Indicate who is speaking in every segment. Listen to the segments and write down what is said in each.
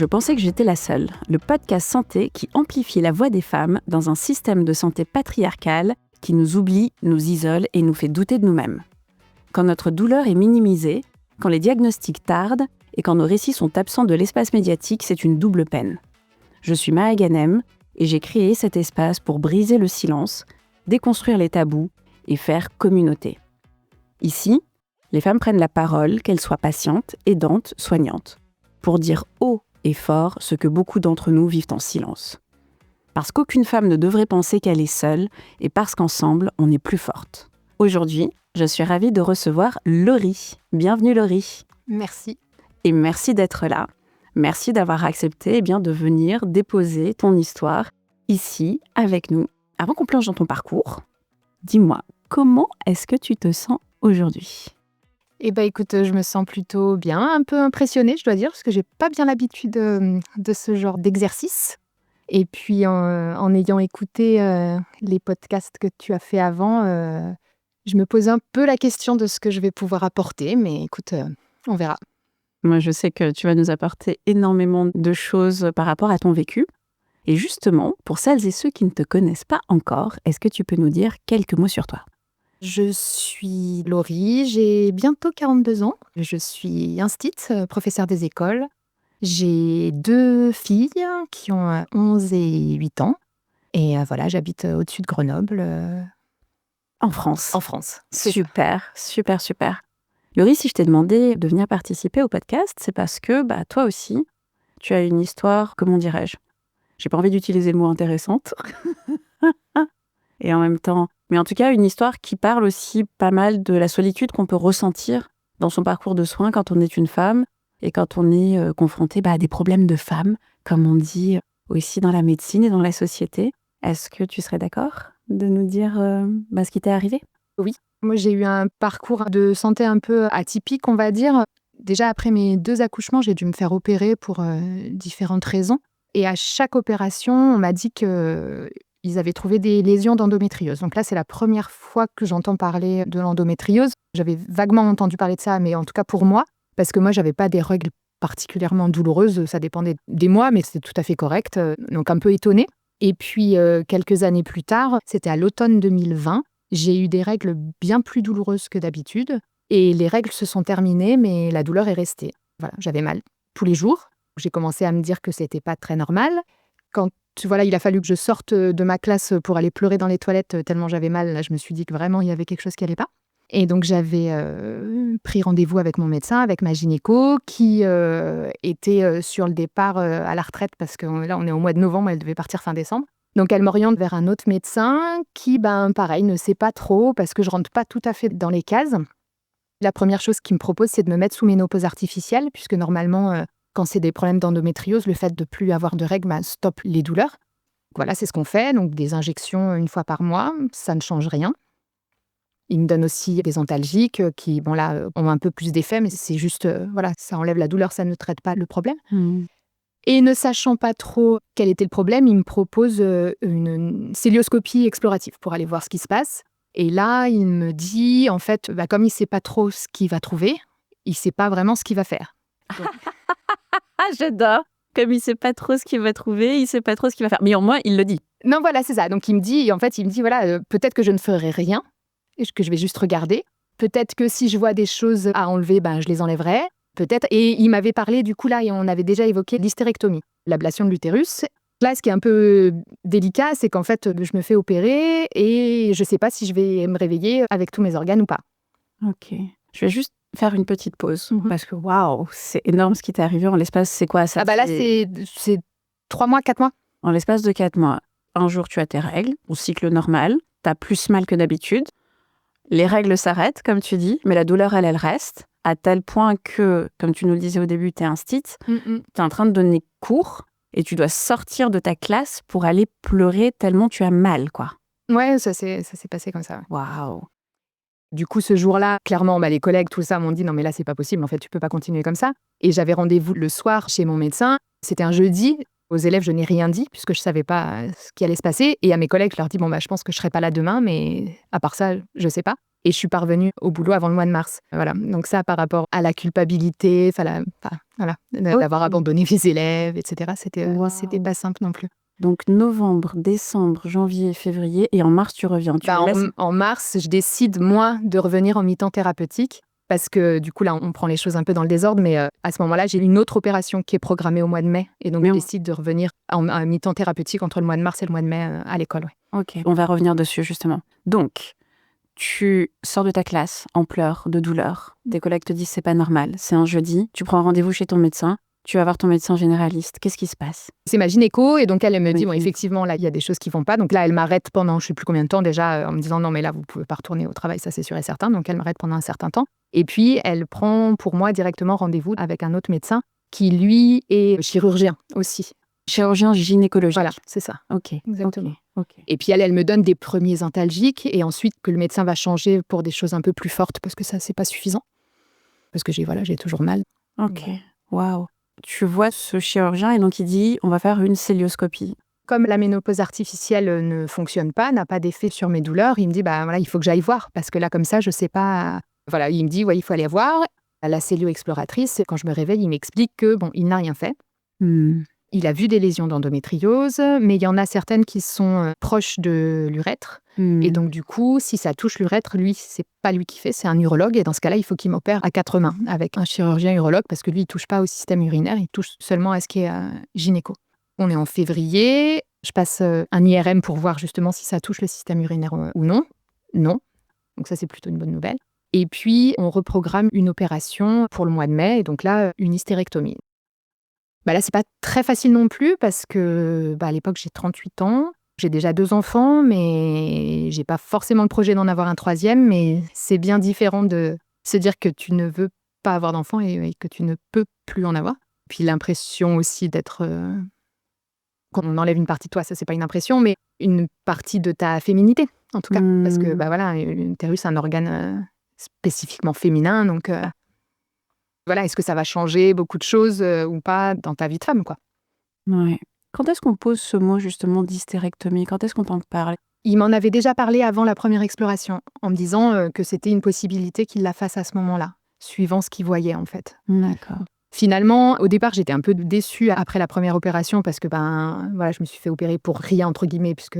Speaker 1: je pensais que j'étais la seule, le podcast santé qui amplifie la voix des femmes dans un système de santé patriarcal qui nous oublie, nous isole et nous fait douter de nous-mêmes. Quand notre douleur est minimisée, quand les diagnostics tardent et quand nos récits sont absents de l'espace médiatique, c'est une double peine. Je suis Maë Ghanem et j'ai créé cet espace pour briser le silence, déconstruire les tabous et faire communauté. Ici, les femmes prennent la parole, qu'elles soient patientes, aidantes, soignantes, pour dire haut et fort ce que beaucoup d'entre nous vivent en silence. Parce qu'aucune femme ne devrait penser qu'elle est seule et parce qu'ensemble, on est plus forte. Aujourd'hui, je suis ravie de recevoir Laurie. Bienvenue Laurie.
Speaker 2: Merci.
Speaker 1: Et merci d'être là. Merci d'avoir accepté de venir déposer ton histoire ici avec nous. Avant qu'on plonge dans ton parcours, dis-moi, comment est-ce que tu te sens aujourd'hui ?
Speaker 2: Écoute, je me sens plutôt bien, un peu impressionnée, je dois dire, parce que j'ai pas bien l'habitude de ce genre d'exercice. Et puis, en ayant écouté les podcasts que tu as fait avant, je me pose un peu la question de ce que je vais pouvoir apporter. Mais écoute, on verra.
Speaker 1: Moi, je sais que tu vas nous apporter énormément de choses par rapport à ton vécu. Et justement, pour celles et ceux qui ne te connaissent pas encore, est-ce que tu peux nous dire quelques mots sur toi ?
Speaker 2: Je suis Laurie, j'ai bientôt 42 ans. Je suis instite, professeure des écoles. J'ai 2 filles qui ont 11 et 8 ans. Et voilà, j'habite au-dessus de Grenoble.
Speaker 1: En France.
Speaker 2: En France.
Speaker 1: Super. Laurie, si je t'ai demandé de venir participer au podcast, c'est parce que toi aussi, tu as une histoire, comment dirais-je ? J'ai pas envie d'utiliser le mot intéressante. Et en même temps, mais en tout cas, une histoire qui parle aussi pas mal de la solitude qu'on peut ressentir dans son parcours de soins quand on est une femme et quand on est confronté à des problèmes de femmes, comme on dit aussi dans la médecine et dans la société. Est-ce que tu serais d'accord de nous dire ce qui t'est arrivé ?
Speaker 2: Oui, moi j'ai eu un parcours de santé un peu atypique, on va dire. Déjà après mes 2 accouchements, j'ai dû me faire opérer pour différentes raisons. Et à chaque opération, on m'a dit qu'ils avaient trouvé des lésions d'endométriose. Donc là, c'est la première fois que j'entends parler de l'endométriose. J'avais vaguement entendu parler de ça, mais en tout cas pour moi, parce que moi, j'avais pas des règles particulièrement douloureuses. Ça dépendait des mois, mais c'était tout à fait correct. Donc un peu étonnée. Et puis, quelques années plus tard, c'était à l'automne 2020, j'ai eu des règles bien plus douloureuses que d'habitude. Et les règles se sont terminées, mais la douleur est restée. Voilà, j'avais mal tous les jours. J'ai commencé à me dire que c'était pas très normal. Quand il a fallu que je sorte de ma classe pour aller pleurer dans les toilettes tellement j'avais mal, là, je me suis dit que vraiment il y avait quelque chose qui allait pas. Et donc j'avais pris rendez-vous avec mon médecin, avec ma gynéco, qui était sur le départ à la retraite parce que là on est au mois de novembre, elle devait partir fin décembre. Donc elle m'oriente vers un autre médecin qui, pareil, ne sait pas trop parce que je rentre pas tout à fait dans les cases. La première chose qu'il me propose, c'est de me mettre sous ménopause artificielle, puisque normalement, quand c'est des problèmes d'endométriose, le fait de plus avoir de règles stoppe les douleurs. Voilà, c'est ce qu'on fait. Donc des injections 1 fois par mois, ça ne change rien. Il me donne aussi des antalgiques qui, ont un peu plus d'effet, mais c'est juste, ça enlève la douleur, ça ne traite pas le problème. Et ne sachant pas trop quel était le problème, il me propose une célioscopie explorative pour aller voir ce qui se passe. Et là, il me dit, en fait, comme il ne sait pas trop ce qu'il va trouver, il ne sait pas vraiment ce qu'il va faire. Donc...
Speaker 1: J'adore. Comme il ne sait pas trop ce qu'il va trouver, il ne sait pas trop ce qu'il va faire. Mais au moins, il le dit.
Speaker 2: Non, voilà, c'est ça. Donc il me dit, peut-être que je ne ferai rien, et que je vais juste regarder. Peut-être que si je vois des choses à enlever, je les enlèverai. Peut-être. Et il m'avait parlé, du coup, là, et on avait déjà évoqué l'hystérectomie, l'ablation de l'utérus. Là, ce qui est un peu délicat, c'est qu'en fait, je me fais opérer et je ne sais pas si je vais me réveiller avec tous mes organes ou pas.
Speaker 1: Ok. Je vais juste faire une petite pause, parce que waouh, c'est énorme ce qui t'est arrivé en l'espace, c'est quoi ça ?
Speaker 2: Là, c'est 3 mois, 4 mois.
Speaker 1: En l'espace de 4 mois, un jour, tu as tes règles, au cycle normal, t'as plus mal que d'habitude. Les règles s'arrêtent, comme tu dis, mais la douleur, elle reste, à tel point que, comme tu nous le disais au début, t'es instite, t'es en train de donner cours, et tu dois sortir de ta classe pour aller pleurer tellement tu as mal, quoi.
Speaker 2: Ouais, ça s'est passé comme ça.
Speaker 1: Waouh.
Speaker 2: Du coup, ce jour-là, clairement, les collègues, tout ça, m'ont dit « Non, mais là, c'est pas possible, en fait, tu peux pas continuer comme ça. » Et j'avais rendez-vous le soir chez mon médecin. C'était un jeudi. Aux élèves, je n'ai rien dit, puisque je savais pas ce qui allait se passer. Et à mes collègues, je leur dis « Bon, je pense que je serai pas là demain, mais à part ça, je sais pas. » Et je suis parvenue au boulot avant le mois de mars. Voilà. Donc ça, par rapport à la culpabilité, voilà, d'avoir abandonné mes élèves, etc., c'était pas simple non plus.
Speaker 1: Donc novembre, décembre, janvier, février, et en mars, tu reviens.
Speaker 2: En mars, je décide, moi, de revenir en mi-temps thérapeutique. Parce que du coup, là, on prend les choses un peu dans le désordre, mais à ce moment-là, j'ai une autre opération qui est programmée au mois de mai. Et donc, je décide de revenir en mi-temps thérapeutique entre le mois de mars et le mois de mai à l'école. Ouais.
Speaker 1: Ok, on va revenir dessus, justement. Donc, tu sors de ta classe en pleurs, de douleur. Tes collègues te disent c'est pas normal, c'est un jeudi. Tu prends rendez-vous chez ton médecin. Tu vas voir ton médecin généraliste. Qu'est-ce qui se passe?
Speaker 2: C'est ma gynéco, et donc elle me dit, bon, effectivement, là, il y a des choses qui vont pas. Donc là, elle m'arrête pendant je sais plus combien de temps déjà, en me disant, non, mais là, vous pouvez pas retourner au travail, ça c'est sûr et certain. Donc elle m'arrête pendant un certain temps. Et puis, elle prend pour moi directement rendez-vous avec un autre médecin qui, lui, est chirurgien aussi.
Speaker 1: Chirurgien gynécologique.
Speaker 2: Voilà, c'est ça.
Speaker 1: Ok,
Speaker 2: exactement.
Speaker 1: Okay.
Speaker 2: Et puis elle me donne des premiers antalgiques, et ensuite que le médecin va changer pour des choses un peu plus fortes parce que ça, c'est pas suffisant. Parce que j'ai toujours mal.
Speaker 1: Ok, waouh. Tu vois ce chirurgien et donc il dit on va faire une cœlioscopie.
Speaker 2: Comme la ménopause artificielle ne fonctionne pas, n'a pas d'effet sur mes douleurs, il me dit voilà, il faut que j'aille voir parce que là comme ça je sais pas. Voilà, il me dit il faut aller voir. La cellio-exploratrice, quand je me réveille, il m'explique que il n'a rien fait. Il a vu des lésions d'endométriose, mais il y en a certaines qui sont proches de l'urètre. Et donc, du coup, si ça touche l'urètre, lui, c'est pas lui qui fait, c'est un urologue. Et dans ce cas-là, il faut qu'il m'opère à 4 mains avec un chirurgien urologue parce que lui, il touche pas au système urinaire, il touche seulement à ce qui est gynéco. On est en février, je passe un IRM pour voir justement si ça touche le système urinaire ou non. Non. Donc ça, c'est plutôt une bonne nouvelle. Et puis, on reprogramme une opération pour le mois de mai. Et donc là, une hystérectomie. Là, c'est pas très facile non plus parce que à l'époque, j'ai 38 ans. J'ai déjà 2 enfants, mais j'ai pas forcément le projet d'en avoir un 3e. Mais c'est bien différent de se dire que tu ne veux pas avoir d'enfants et que tu ne peux plus en avoir. Puis l'impression aussi d'être... Quand on enlève une partie de toi, ça, c'est pas une impression, mais une partie de ta féminité, en tout cas. Parce que, voilà, l'utérus, c'est un organe spécifiquement féminin, donc... Voilà, est-ce que ça va changer beaucoup de choses ou pas dans ta vie de femme, quoi.
Speaker 1: Ouais. Quand est-ce qu'on pose ce mot, justement, d'hystérectomie? Quand est-ce qu'on t'en parle?
Speaker 2: Il m'en avait déjà parlé avant la première exploration, en me disant que c'était une possibilité qu'il la fasse à ce moment-là, suivant ce qu'il voyait, en fait.
Speaker 1: D'accord.
Speaker 2: Finalement, au départ, j'étais un peu déçue après la première opération parce que, voilà, je me suis fait opérer pour rien, entre guillemets, puisque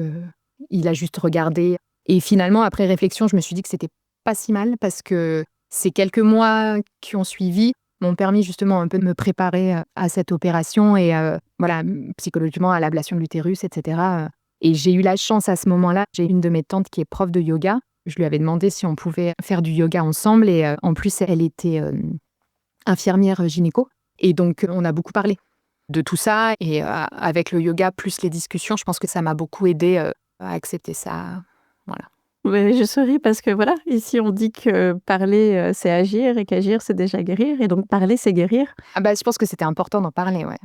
Speaker 2: il a juste regardé. Et finalement, après réflexion, je me suis dit que c'était pas si mal parce que ces quelques mois qui ont suivi m'ont permis justement un peu de me préparer à cette opération et voilà, psychologiquement à l'ablation de l'utérus, etc. Et j'ai eu la chance à ce moment-là, j'ai une de mes tantes qui est prof de yoga. Je lui avais demandé si on pouvait faire du yoga ensemble et en plus, elle était infirmière gynéco. Et donc, on a beaucoup parlé de tout ça et avec le yoga plus les discussions, je pense que ça m'a beaucoup aidée à accepter ça. Voilà.
Speaker 1: Oui, je souris parce que voilà, ici on dit que parler c'est agir et qu'agir c'est déjà guérir et donc parler c'est guérir.
Speaker 2: Je pense que c'était important d'en parler, ouais,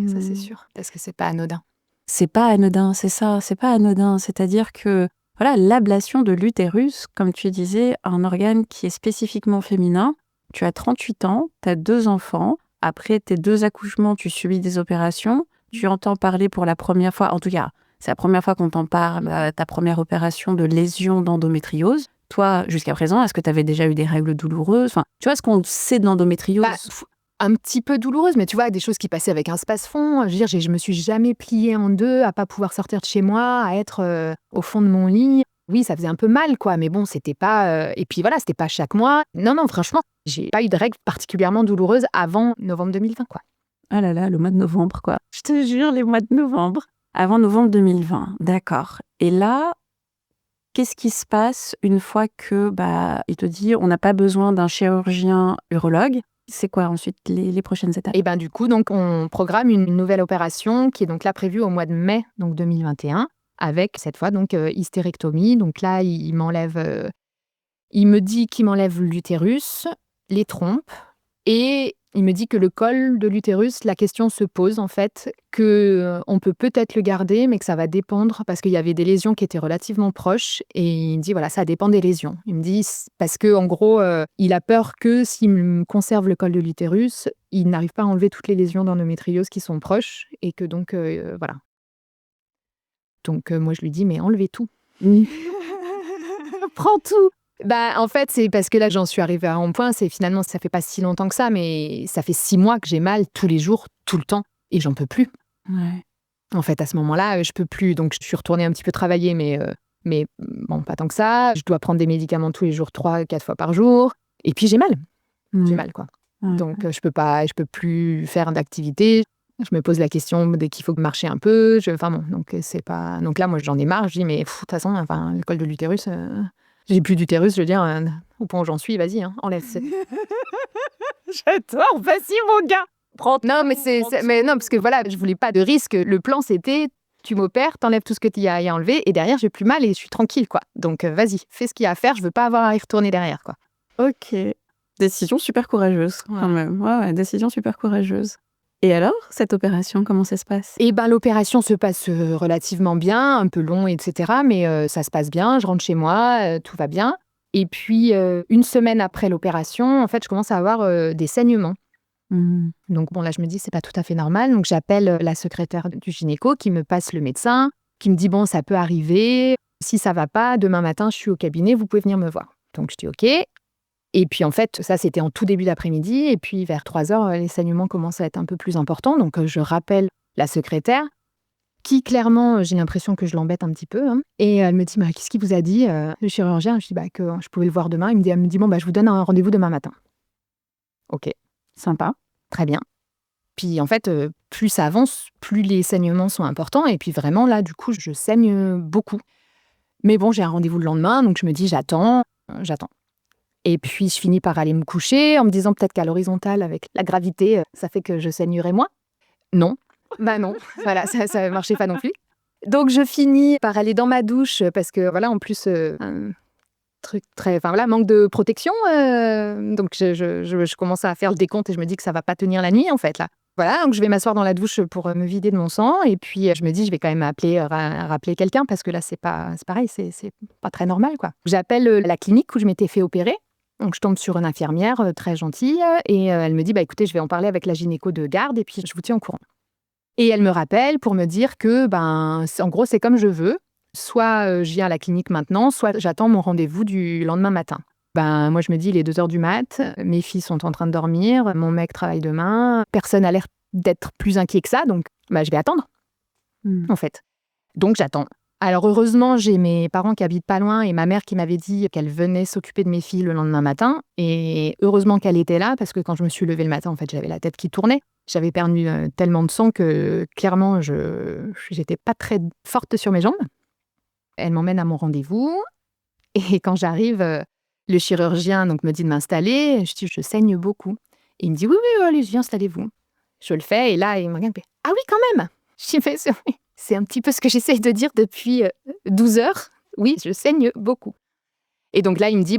Speaker 2: ça c'est sûr, parce que c'est pas anodin.
Speaker 1: C'est pas anodin, c'est ça, c'est pas anodin, c'est-à-dire que voilà, l'ablation de l'utérus, comme tu disais, un organe qui est spécifiquement féminin, tu as 38 ans, tu as 2 enfants, après tes 2 accouchements, tu subis des opérations, tu entends parler pour la première fois, en tout cas, c'est la première fois qu'on t'en parle, ta première opération de lésion d'endométriose. Toi, jusqu'à présent, est-ce que tu avais déjà eu des règles douloureuses? Enfin, tu vois ce qu'on sait de l'endométriose?
Speaker 2: Un petit peu douloureuse, mais tu vois, des choses qui passaient avec un space-fond. Je veux dire, je me suis jamais pliée en deux, à pas pouvoir sortir de chez moi, à être au fond de mon lit. Oui, ça faisait un peu mal, quoi, mais bon, c'était pas... Et puis voilà, c'était pas chaque mois. Non, franchement, j'ai pas eu de règles particulièrement douloureuses avant novembre 2020, quoi.
Speaker 1: Ah là là, le mois de novembre, quoi. Je te jure, les mois de novembre. Avant novembre 2020, d'accord. Et là, qu'est-ce qui se passe une fois que, il te dit, on n'a pas besoin d'un chirurgien urologue? C'est quoi ensuite les prochaines étapes?
Speaker 2: Et du coup, donc, on programme une nouvelle opération qui est donc là prévue au mois de mai donc 2021, avec cette fois donc hystérectomie. Donc là, il m'enlève, il me dit qu'il m'enlève l'utérus, les trompes, et il me dit que le col de l'utérus, la question se pose en fait, que on peut peut-être le garder, mais que ça va dépendre parce qu'il y avait des lésions qui étaient relativement proches. Et il me dit voilà, ça dépend des lésions. Il me dit parce que en gros, il a peur que s'il me conserve le col de l'utérus, il n'arrive pas à enlever toutes les lésions d'endométriose qui sont proches et que donc voilà. Donc moi je lui dis mais enlevez tout.
Speaker 1: Prends tout.
Speaker 2: En fait, c'est parce que là, j'en suis arrivée à un point, c'est finalement, ça fait pas si longtemps que ça, mais ça fait 6 mois que j'ai mal tous les jours, tout le temps, et j'en peux plus.
Speaker 1: Ouais.
Speaker 2: En fait, à ce moment-là, je peux plus. Donc, je suis retournée un petit peu travailler, mais bon, pas tant que ça. Je dois prendre des médicaments tous les jours, 3-4 fois par jour. Et puis, j'ai mal. J'ai mal, quoi.
Speaker 1: Ouais.
Speaker 2: Donc, je peux plus faire d'activité. Je me pose la question dès qu'il faut marcher un peu. Enfin bon, donc c'est pas. Donc là, moi, j'en ai marre. Je dis, mais de toute façon, le col de l'utérus, j'ai plus d'utérus. Je veux dire, au point où j'en suis, vas-y, enlève. J'adore, vas-y, mon gars. Non, mais non, parce que voilà, je voulais pas de risque. Le plan, c'était, tu m'opères, t'enlèves tout ce que tu as à enlever, et derrière, j'ai plus mal et je suis tranquille, quoi. Donc, vas-y, fais ce qu'il y a à faire. Je veux pas avoir à y retourner derrière, quoi.
Speaker 1: Ok. Décision super courageuse, quand même. Ouais, décision super courageuse. Et alors, cette opération, comment ça se passe ?
Speaker 2: L'opération se passe relativement bien, un peu long, etc. Mais ça se passe bien. Je rentre chez moi, tout va bien. Et puis, 1 semaine après l'opération, en fait, je commence à avoir des saignements. Donc bon, là, je me dis, c'est pas tout à fait normal. Donc, j'appelle la secrétaire du gynéco qui me passe le médecin, qui me dit, bon, ça peut arriver. Si ça va pas, demain matin, je suis au cabinet, vous pouvez venir me voir. Donc, je dis OK. Et puis, en fait, ça, c'était en tout début d'après-midi. Et puis, vers 3h, les saignements commencent à être un peu plus importants. Donc, je rappelle la secrétaire, qui, clairement, j'ai l'impression que je l'embête un petit peu. Et elle me dit, qu'est-ce qu'il vous a dit, le chirurgien ? Je dis, que je pouvais le voir demain. Elle me dit, bon, je vous donne un rendez-vous demain matin. OK.
Speaker 1: Sympa.
Speaker 2: Très bien. Puis, en fait, plus ça avance, plus les saignements sont importants. Et puis, vraiment, là, du coup, je saigne beaucoup. Mais bon, j'ai un rendez-vous le lendemain. Donc, je me dis, j'attends. Et puis, je finis par aller me coucher en me disant peut-être qu'à l'horizontale, avec la gravité, ça fait que je saignerai moins. Non. Non. Voilà, ça ne marchait pas non plus. Donc, je finis par aller dans ma douche parce que, voilà, en plus, un truc manque de protection. Donc, je commence à faire le décompte et je me dis que ça va pas tenir la nuit, en fait, là. Voilà, donc je vais m'asseoir dans la douche pour me vider de mon sang. Et puis, je me dis, je vais quand même rappeler quelqu'un parce que là, c'est pareil, c'est pas très normal, quoi. J'appelle la clinique où je m'étais fait opérer. Donc, je tombe sur une infirmière très gentille et elle me dit, écoutez, je vais en parler avec la gynéco de garde et puis je vous tiens au courant. Et elle me rappelle pour me dire que, en gros, c'est comme je veux. Soit je viens à la clinique maintenant, soit j'attends mon rendez-vous du lendemain matin. Moi, je me dis, il est 2h du mat, mes filles sont en train de dormir, mon mec travaille demain, personne n'a l'air d'être plus inquiet que ça, donc je vais attendre, en fait. Donc, j'attends. Alors, heureusement, j'ai mes parents qui habitent pas loin et ma mère qui m'avait dit qu'elle venait s'occuper de mes filles le lendemain matin. Et heureusement qu'elle était là, parce que quand je me suis levée le matin, en fait, j'avais la tête qui tournait. J'avais perdu tellement de sang que, clairement, j'étais pas très forte sur mes jambes. Elle m'emmène à mon rendez-vous. Et quand j'arrive, le chirurgien me dit de m'installer. Je dis, je saigne beaucoup. Et il me dit, oui, allez, viens, installez-vous. Je le fais et là, il me regarde et ah oui, quand même. Je dis, c'est un petit peu ce que j'essaye de dire depuis 12 heures. Oui, je saigne beaucoup. Et donc là, il me dit,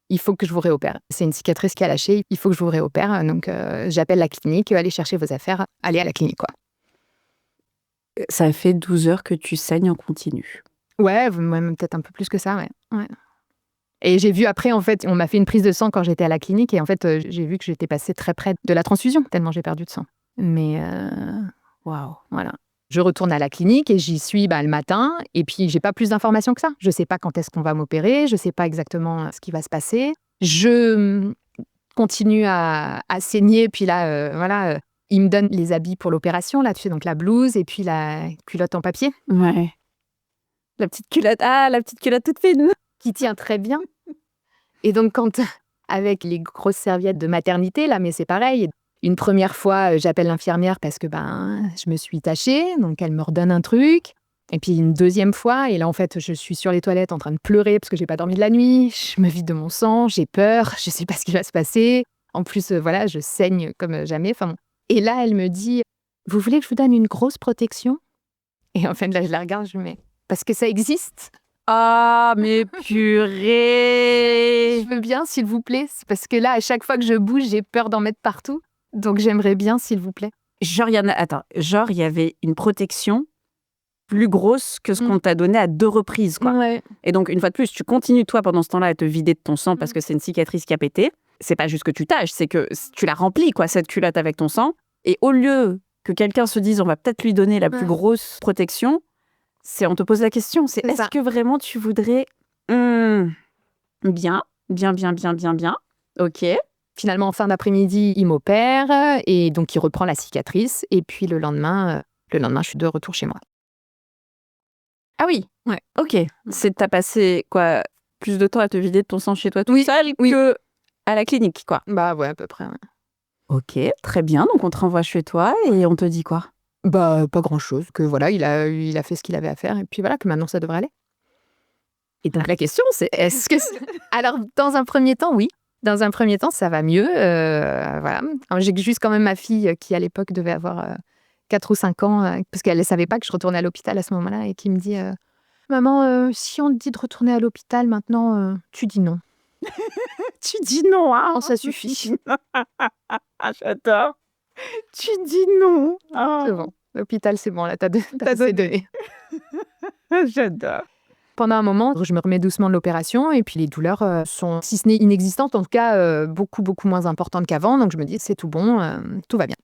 Speaker 2: il faut que je vous réopère. C'est une cicatrice qui a lâché, il faut que je vous réopère. Donc, j'appelle la clinique, allez chercher vos affaires, allez à la clinique, quoi.
Speaker 1: Ça fait 12 heures que tu saignes en continu.
Speaker 2: Ouais, même peut-être un peu plus que ça, ouais. Et j'ai vu après, en fait, on m'a fait une prise de sang quand j'étais à la clinique. Et en fait, j'ai vu que j'étais passée très près de la transfusion, tellement j'ai perdu de sang. Mais, waouh, voilà. Je retourne à la clinique et j'y suis le matin. Et puis, j'ai pas plus d'informations que ça. Je sais pas quand est-ce qu'on va m'opérer. Je sais pas exactement ce qui va se passer. Je continue à saigner. Puis là, il me donne les habits pour l'opération. Là, tu sais, donc la blouse et puis la culotte en papier.
Speaker 1: Ouais. La petite culotte toute fine.
Speaker 2: Qui tient très bien. Et donc, avec les grosses serviettes de maternité, là, mais c'est pareil. Une première fois, j'appelle l'infirmière parce que je me suis tachée, donc elle me redonne un truc. Et puis une deuxième fois, et là en fait, je suis sur les toilettes en train de pleurer parce que j'ai pas dormi de la nuit. Je me vide de mon sang, j'ai peur, je sais pas ce qui va se passer. En plus, je saigne comme jamais. Et là, elle me dit, vous voulez que je vous donne une grosse protection ? Et en fait, là, je la regarde, je me dis, parce que ça existe.
Speaker 1: Ah, mais purée.
Speaker 2: Je veux bien, s'il vous plaît. C'est parce que là, à chaque fois que je bouge, j'ai peur d'en mettre partout. Donc, j'aimerais bien, s'il vous plaît.
Speaker 1: Il y avait une protection plus grosse que ce qu'on t'a donné à 2 reprises, quoi.
Speaker 2: Ouais.
Speaker 1: Et donc, une fois de plus, tu continues, toi, pendant ce temps-là, à te vider de ton sang parce que c'est une cicatrice qui a pété. C'est pas juste que tu tâches, c'est que tu la remplis, quoi, cette culotte avec ton sang. Et au lieu que quelqu'un se dise, on va peut-être lui donner la plus grosse protection, on te pose la question, est-ce que vraiment tu voudrais Bien, bien, bien, bien, bien, bien. Ok.
Speaker 2: Finalement, en fin d'après-midi, il m'opère et donc il reprend la cicatrice. Et puis le lendemain, je suis de retour chez moi.
Speaker 1: Ah oui.
Speaker 2: Ouais.
Speaker 1: Ok. T'as passé quoi, plus de temps à te vider de ton sang chez toi toute seule
Speaker 2: oui.
Speaker 1: que à la clinique, quoi.
Speaker 2: Bah ouais, à peu près. Ouais.
Speaker 1: Ok, très bien. Donc on te renvoie chez toi et on te dit quoi?
Speaker 2: Bah pas grand-chose. Que voilà, il a fait ce qu'il avait à faire et puis voilà, que maintenant ça devrait aller. Et donc la question, c'est est-ce que... Alors, dans un premier temps, oui. Dans un premier temps, ça va mieux. Voilà. Alors, j'ai juste quand même ma fille qui, à l'époque, devait avoir 4 ou 5 ans, parce qu'elle ne savait pas que je retournais à l'hôpital à ce moment-là, et qui me dit Maman, si on te dit de retourner à l'hôpital maintenant, tu dis non.
Speaker 1: Tu dis non, hein?
Speaker 2: Oh, ça suffit.
Speaker 1: Ah, j'adore. Tu dis non. Ah.
Speaker 2: C'est bon. L'hôpital, c'est bon, là, t'as donné.
Speaker 1: J'adore.
Speaker 2: Pendant un moment, je me remets doucement de l'opération et puis les douleurs sont, si ce n'est inexistantes, en tout cas beaucoup, beaucoup moins importantes qu'avant. Donc je me dis, c'est tout bon, tout va bien.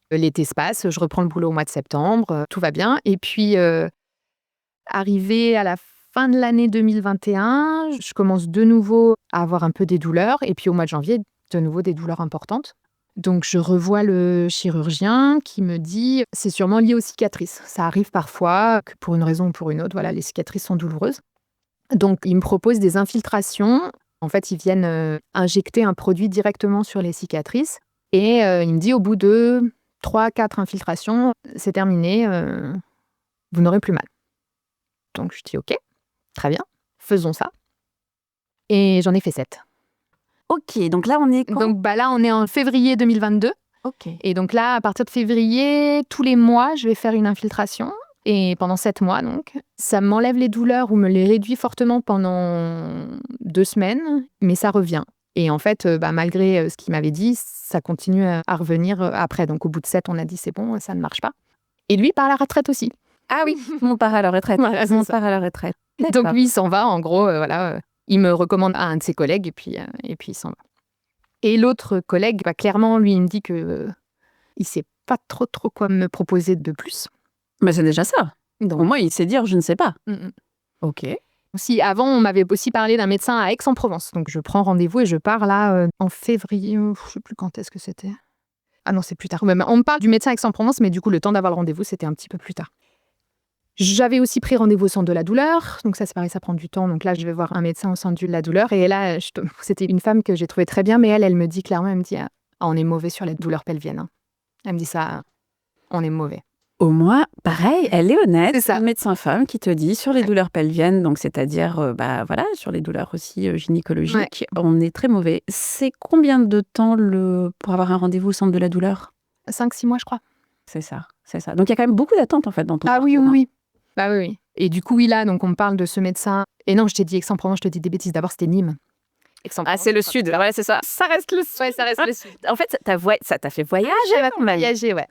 Speaker 2: L'été se passe, je reprends le boulot au mois de septembre, tout va bien. Et puis, arrivé à la fin de l'année 2021, je commence de nouveau à avoir un peu des douleurs. Et puis au mois de janvier, de nouveau des douleurs importantes. Donc je revois le chirurgien qui me dit c'est sûrement lié aux cicatrices. Ça arrive parfois que pour une raison ou pour une autre, voilà, les cicatrices sont douloureuses. Donc il me propose des infiltrations. En fait, ils viennent injecter un produit directement sur les cicatrices. Et il me dit au bout de 3-4 infiltrations, c'est terminé, vous n'aurez plus mal. Donc je dis ok, très bien, faisons ça. Et j'en ai fait 7.
Speaker 1: Ok, donc là on est quand?
Speaker 2: Donc là on est en février 2022.
Speaker 1: Ok.
Speaker 2: Et donc là, à partir de février, tous les mois, je vais faire une infiltration. Et pendant 7 mois, donc, ça m'enlève les douleurs ou me les réduit fortement pendant 2 semaines, mais ça revient. Et en fait, malgré ce qu'il m'avait dit, ça continue à revenir après. Donc au bout de 7, on a dit c'est bon, ça ne marche pas. Et lui part à la retraite aussi.
Speaker 1: Ah oui, on part à la retraite.
Speaker 2: Voilà, c'est
Speaker 1: On
Speaker 2: ça.
Speaker 1: part à la retraite.
Speaker 2: Donc lui, il s'en va, en gros, voilà. Il me recommande à un de ses collègues et puis il s'en va. Et l'autre collègue, clairement, lui, il me dit que il sait pas trop quoi me proposer de plus.
Speaker 1: Mais c'est déjà ça.
Speaker 2: Donc,
Speaker 1: Au moins, il sait dire je ne sais pas. Ok.
Speaker 2: Aussi, avant, on m'avait aussi parlé d'un médecin à Aix-en-Provence. Donc, je prends rendez-vous et je pars là en février. Je ne sais plus quand est-ce que c'était. Ah non, c'est plus tard. On me parle du médecin à Aix-en-Provence, mais du coup, le temps d'avoir le rendez-vous, c'était un petit peu plus tard. J'avais aussi pris rendez-vous au centre de la douleur. Donc ça, c'est pareil, ça prend du temps. Donc là, je vais voir un médecin au centre de la douleur. Et là, c'était une femme que j'ai trouvée très bien, mais elle me dit clairement, elle me dit, on est mauvais sur les douleurs pelviennes. Hein. Elle me dit ça, on est mauvais.
Speaker 1: Au moins, pareil, elle est honnête.
Speaker 2: C'est ça.
Speaker 1: Une médecin-femme qui te dit sur les douleurs pelviennes, donc c'est-à-dire, voilà, sur les douleurs aussi gynécologiques, on est très mauvais. C'est combien de temps pour avoir un rendez-vous au centre de la douleur?
Speaker 2: 5-6 mois, je crois.
Speaker 1: C'est ça, c'est ça. Donc il y a quand même beaucoup d'attentes en fait dans ton
Speaker 2: Ah oui,
Speaker 1: parcours,
Speaker 2: oui. Bah oui. Et du coup, oui, là, donc on me parle de ce médecin. Et non, je t'ai dit Aix-en-Provence, je te dis des bêtises. D'abord, c'était Nîmes.
Speaker 1: Ah, c'est le sud. Voilà, c'est ça. Ça reste le sud.
Speaker 2: Ouais, ça reste le sud.
Speaker 1: En fait, ça t'a fait voyager.
Speaker 2: Voyager, ouais.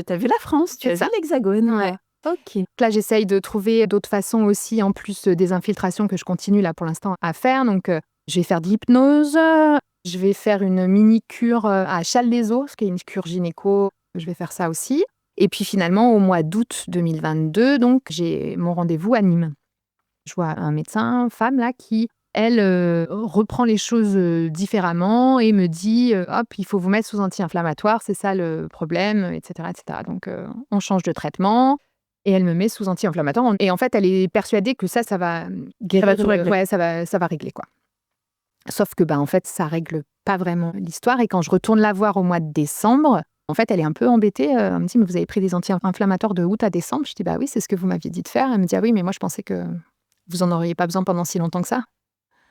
Speaker 1: T'as vu la France, tu as vu l'Hexagone.
Speaker 2: Ouais.
Speaker 1: Ok.
Speaker 2: Là, j'essaye de trouver d'autres façons aussi, en plus des infiltrations que je continue là pour l'instant à faire. Donc, je vais faire de l'hypnose. Je vais faire une mini-cure à Challes-les-Eaux, ce qui est une cure gynéco. Je vais faire ça aussi. Et puis finalement, au mois d'août 2022, donc, j'ai mon rendez-vous à Nîmes. Je vois un médecin, femme, là, qui, elle, reprend les choses différemment et me dit hop, il faut vous mettre sous anti-inflammatoire, c'est ça le problème, etc. etc. Donc, on change de traitement et elle me met sous anti-inflammatoire. Et en fait, elle est persuadée que ça va guérir.
Speaker 1: Ça va tout régler.
Speaker 2: Ouais, ça va régler, quoi. Sauf que, en fait, ça règle pas vraiment l'histoire. Et quand je retourne la voir au mois de décembre, en fait, elle est un peu embêtée. Elle me dit, mais vous avez pris des anti-inflammatoires de août à décembre? Je dis, bah oui, c'est ce que vous m'aviez dit de faire. Elle me dit, ah oui, mais moi, je pensais que vous en auriez pas besoin pendant si longtemps que ça.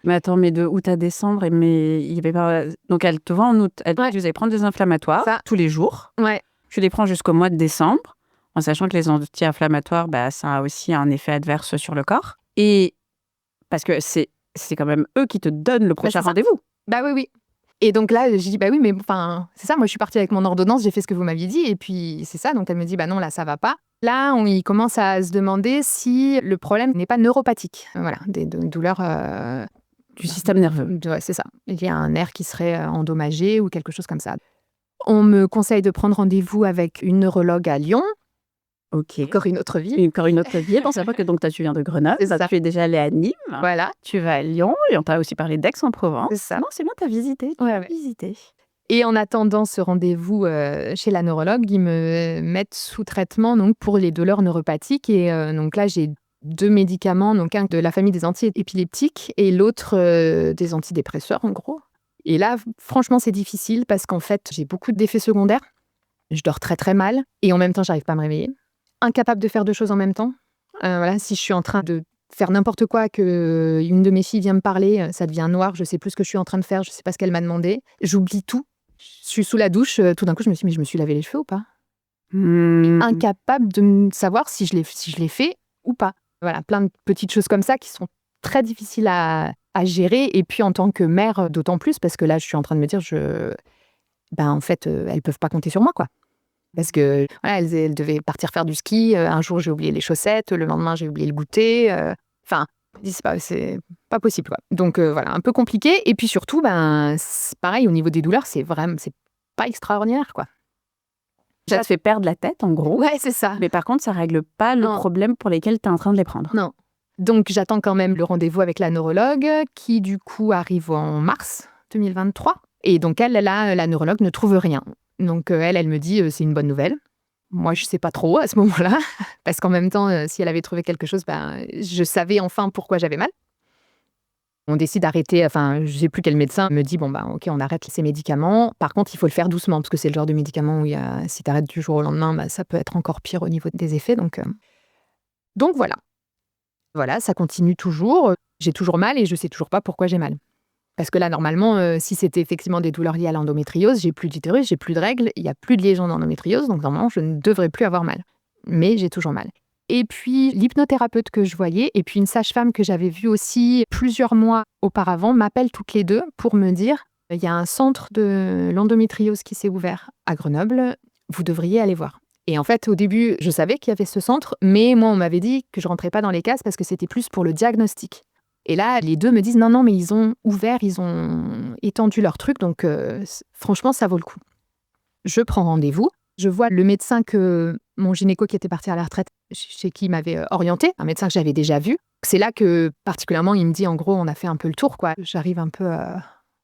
Speaker 1: Mais attends, mais de août à décembre, mais il y avait pas... Donc elle te vend en août. Elle dit, vous allez prendre des inflammatoires tous les jours.
Speaker 2: Ouais.
Speaker 1: Tu les prends jusqu'au mois de décembre, en sachant que les anti-inflammatoires, ça a aussi un effet adverse sur le corps. Et parce que c'est quand même eux qui te donnent le prochain rendez-vous.
Speaker 2: Bah oui. Et donc là, je dis, bah oui, mais enfin, c'est ça, moi je suis partie avec mon ordonnance, j'ai fait ce que vous m'aviez dit, et puis c'est ça. Donc elle me dit, bah non, là, ça va pas. Là, il commence à se demander si le problème n'est pas neuropathique. Voilà, des douleurs...
Speaker 1: du système nerveux.
Speaker 2: Ouais, c'est ça. Il y a un nerf qui serait endommagé ou quelque chose comme ça. On me conseille de prendre rendez-vous avec une neurologue à Lyon.
Speaker 1: Ok.
Speaker 2: Encore une autre vie.
Speaker 1: Encore une autre vie. Bon, c'est pas que donc, tu viens de Grenoble,
Speaker 2: C'est ça.
Speaker 1: tu es déjà allée à Nîmes,
Speaker 2: Voilà,
Speaker 1: tu vas à Lyon, et on t'a aussi parlé d'Aix-en-Provence.
Speaker 2: c'est ça.
Speaker 1: Non, c'est bien, tu as visité.
Speaker 2: Ouais.
Speaker 1: Visité.
Speaker 2: Et en attendant ce rendez-vous chez la neurologue, ils me mettent sous traitement donc, pour les douleurs neuropathiques. Et donc là, j'ai 2 médicaments, donc un de la famille des anti-épileptiques et l'autre des antidépresseurs, en gros. Et là, franchement, c'est difficile parce qu'en fait, j'ai beaucoup d'effets secondaires. Je dors très, très mal. Et en même temps, j'arrive pas à me réveiller. Incapable de faire 2 choses en même temps. Voilà, si je suis en train de faire n'importe quoi, qu'une de mes filles vient me parler, ça devient noir, je sais plus ce que je suis en train de faire, je sais pas ce qu'elle m'a demandé. J'oublie tout. Je suis sous la douche, tout d'un coup, je me suis dit, mais je me suis lavé les cheveux ou pas? Incapable de savoir si je l'ai fait ou pas. Voilà, plein de petites choses comme ça qui sont très difficiles à gérer. Et puis, en tant que mère, d'autant plus, parce que là, je suis en train de me dire, en fait, elles peuvent pas compter sur moi, quoi. Parce que voilà, elles devaient partir faire du ski. Un jour, j'ai oublié les chaussettes. Le lendemain, j'ai oublié le goûter. Enfin, c'est pas possible, quoi. Donc voilà, un peu compliqué. Et puis surtout, c'est pareil, au niveau des douleurs, c'est pas extraordinaire, quoi.
Speaker 1: Ça te fait perdre la tête, en gros.
Speaker 2: Ouais, c'est ça.
Speaker 1: Mais par contre, ça règle pas le problème pour lesquels tu es en train de les prendre.
Speaker 2: Non. Donc j'attends quand même le rendez-vous avec la neurologue qui, du coup, arrive en mars 2023. Et donc la neurologue ne trouve rien. Donc elle me dit c'est une bonne nouvelle. Moi, je sais pas trop à ce moment-là, parce qu'en même temps, si elle avait trouvé quelque chose, je savais enfin pourquoi j'avais mal. On décide d'arrêter, je sais plus quel médecin me dit, ok, on arrête ces médicaments. Par contre, il faut le faire doucement, parce que c'est le genre de médicament où si tu arrêtes du jour au lendemain, ça peut être encore pire au niveau des effets. Donc voilà. Voilà, ça continue toujours. J'ai toujours mal et je sais toujours pas pourquoi j'ai mal. Parce que là, normalement, si c'était effectivement des douleurs liées à l'endométriose, j'ai plus d'utérus, j'ai plus de règles, il n'y a plus de liaison d'endométriose, donc normalement, je ne devrais plus avoir mal. Mais j'ai toujours mal. Et puis, l'hypnothérapeute que je voyais, et puis une sage-femme que j'avais vue aussi plusieurs mois auparavant, m'appellent toutes les deux pour me dire « Il y a un centre de l'endométriose qui s'est ouvert à Grenoble, vous devriez aller voir ». Et en fait, au début, je savais qu'il y avait ce centre, mais moi, on m'avait dit que je rentrais pas dans les cases parce que c'était plus pour le diagnostic. Et là, les deux me disent non, mais ils ont ouvert, ils ont étendu leur truc, donc franchement, ça vaut le coup. Je prends rendez-vous, je vois le médecin que mon gynéco qui était parti à la retraite, chez qui il m'avait orienté, un médecin que j'avais déjà vu. C'est là que, particulièrement, il me dit, en gros, on a fait un peu le tour, quoi. J'arrive un peu